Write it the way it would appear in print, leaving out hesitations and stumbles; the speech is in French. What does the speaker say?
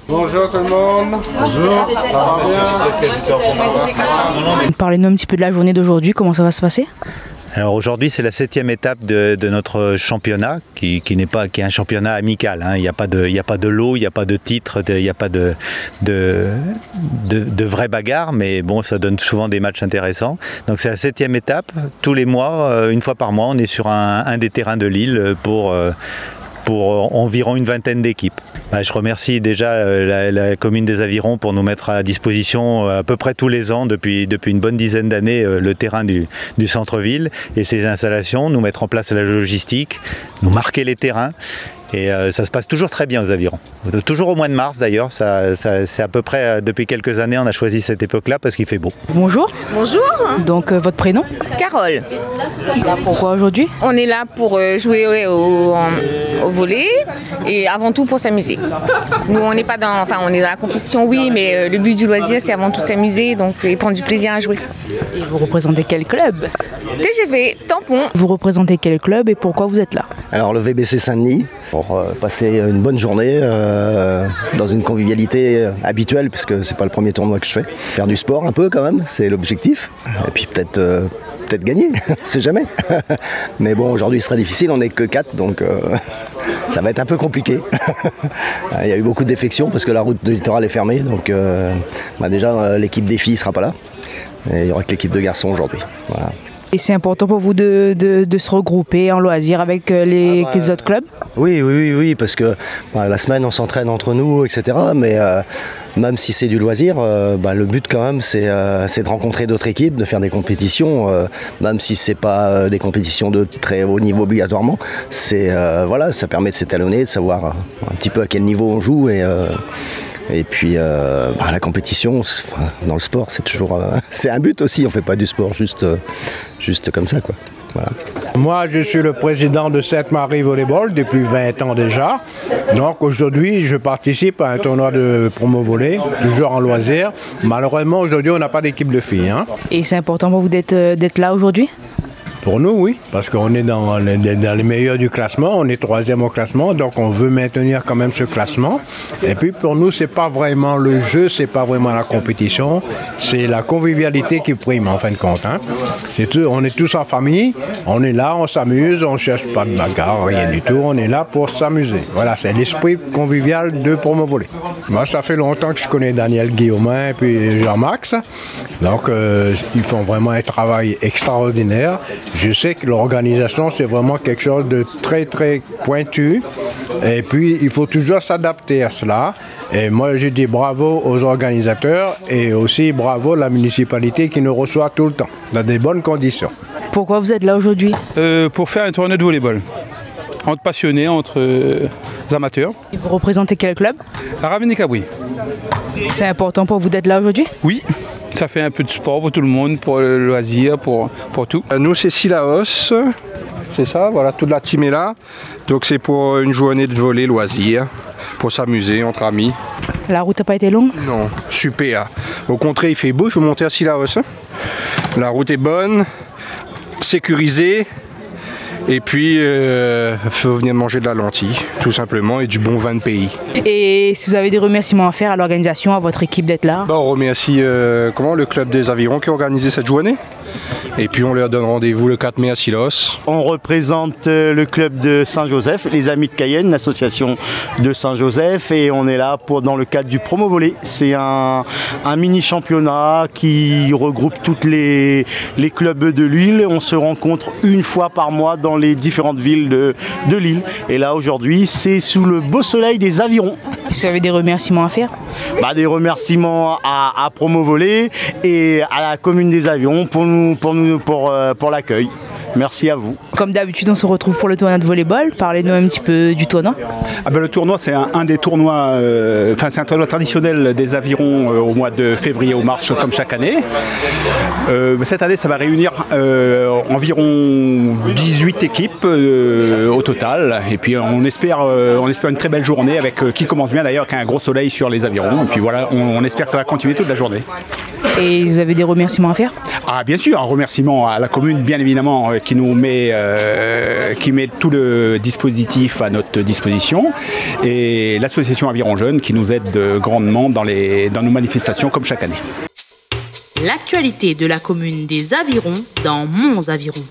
Bonjour tout le monde. Bonjour. Parlez-nous un petit peu de la journée d'aujourd'hui, comment ça va se passer? Alors aujourd'hui c'est la 7e étape de notre championnat qui est un championnat amical, hein. Il n'y a pas de lot, il n'y a pas de titre, il n'y a pas de vraie bagarre, mais bon, ça donne souvent des matchs intéressants. Donc c'est la 7e étape, tous les mois, une fois par mois, on est sur un des terrains de Lille pour environ une vingtaine d'équipes. Je remercie déjà la commune des Avirons pour nous mettre à disposition à peu près tous les ans depuis une bonne dizaine d'années le terrain du centre-ville et ses installations, nous mettre en place la logistique, nous marquer les terrains. Et ça se passe toujours très bien aux Avirons. Toujours au mois de mars d'ailleurs, c'est à peu près depuis quelques années on a choisi cette époque-là parce qu'il fait beau. Bonjour. Bonjour. Donc votre prénom? Carole. Pourquoi aujourd'hui? On est là pour jouer au volley et avant tout pour s'amuser. Nous on n'est pas dans, on est dans la compétition oui, mais le but du loisir c'est avant tout s'amuser et prendre du plaisir à jouer. Et vous représentez quel club? TGV, Tampon. Vous représentez quel club et pourquoi vous êtes là? Alors le VBC Saint-Denis, pour passer une bonne journée dans une convivialité habituelle, puisque c'est pas le premier tournoi que je fais. Faire du sport un peu quand même, c'est l'objectif. Et puis peut-être gagner, on sait jamais. Mais bon, aujourd'hui il sera difficile, on n'est que 4, donc ça va être un peu compliqué. Il y a eu beaucoup de défections parce que la route de littoral est fermée, donc déjà l'équipe des filles ne sera pas là. Et il n'y aura que l'équipe de garçons aujourd'hui. Voilà. Et c'est important pour vous de se regrouper en loisir avec les autres clubs? Oui, parce que la semaine on s'entraîne entre nous, etc. Mais même si c'est du loisir, le but quand même c'est de rencontrer d'autres équipes, de faire des compétitions, même si c'est pas des compétitions de très haut niveau obligatoirement. Ça permet de s'étalonner, de savoir un petit peu à quel niveau on joue et puis la compétition, dans le sport, c'est toujours c'est un but aussi. On fait pas du sport juste comme ça, quoi. Voilà. Moi, je suis le président de Sainte-Marie Volleyball depuis 20 ans déjà. Donc aujourd'hui, je participe à un tournoi de promo volley, toujours en loisir. Malheureusement, aujourd'hui, on n'a pas d'équipe de filles. Hein. Et c'est important pour vous d'être là aujourd'hui? Pour nous, oui, parce qu'on est dans les meilleurs du classement, on est 3e au classement, donc on veut maintenir quand même ce classement. Et puis pour nous, c'est pas vraiment le jeu, c'est pas vraiment la compétition, c'est la convivialité qui prime en fin de compte. Hein. On est tous en famille, on est là, on s'amuse, on cherche pas de bagarre, rien du tout, on est là pour s'amuser. Voilà, c'est l'esprit convivial de Promo Volley. Moi, ça fait longtemps que je connais Daniel Guillaumin et puis Jean-Max, donc ils font vraiment un travail extraordinaire. Je sais que l'organisation, c'est vraiment quelque chose de très, très pointu. Et puis, il faut toujours s'adapter à cela. Et moi, je dis bravo aux organisateurs et aussi bravo à la municipalité qui nous reçoit tout le temps, dans des bonnes conditions. Pourquoi vous êtes là aujourd'hui? Pour faire un tournoi de volleyball. Entre passionnés, entre amateurs. Et vous représentez quel club? La Ravenne-des-Cabris. C'est important pour vous d'être là aujourd'hui? Oui. Ça fait un peu de sport pour tout le monde, pour le loisir, pour tout. Nous, c'est Silaos, c'est ça, voilà, toute la team est là. Donc c'est pour une journée de volley loisir, pour s'amuser entre amis. La route n'a pas été longue? Non, super. Au contraire, il fait beau, il faut monter à Silaos. La route est bonne, sécurisée. Et puis, il faut venir manger de la lentille, tout simplement, et du bon vin de pays. Et si vous avez des remerciements à faire à l'organisation, à votre équipe d'être là? On remercie le club des Avirons qui a organisé cette journée. Et puis on leur donne rendez-vous le 4 mai à Silos. On représente le club de Saint-Joseph, les Amis de Cayenne, l'association de Saint-Joseph, et on est là dans le cadre du Promo Volley. C'est un mini-championnat qui regroupe toutes les clubs de Lille. On se rencontre une fois par mois dans les différentes villes de Lille. Et là aujourd'hui, c'est sous le beau soleil des Avirons. Si vous avez des remerciements à faire? Des remerciements à Promo Volley et à la commune des Avirons pour l'accueil. Merci à vous. Comme d'habitude, on se retrouve pour le tournoi de volleyball. Parlez-nous un petit peu du tournoi. Le tournoi, c'est un des tournois, c'est un tournoi traditionnel des Avirons au mois de février au mars, comme chaque année. Cette année, ça va réunir environ 18 équipes au total. Et puis on espère une très belle journée qui commence bien d'ailleurs, avec un gros soleil sur les Avirons. Et puis voilà, on espère que ça va continuer toute la journée. Et vous avez des remerciements à faire? Bien sûr, un remerciement à la commune, bien évidemment, qui met tout le dispositif à notre disposition, et l'association Aviron Jeunes qui nous aide grandement dans nos manifestations comme chaque année. L'actualité de la commune des Avirons dans Mons Aviron.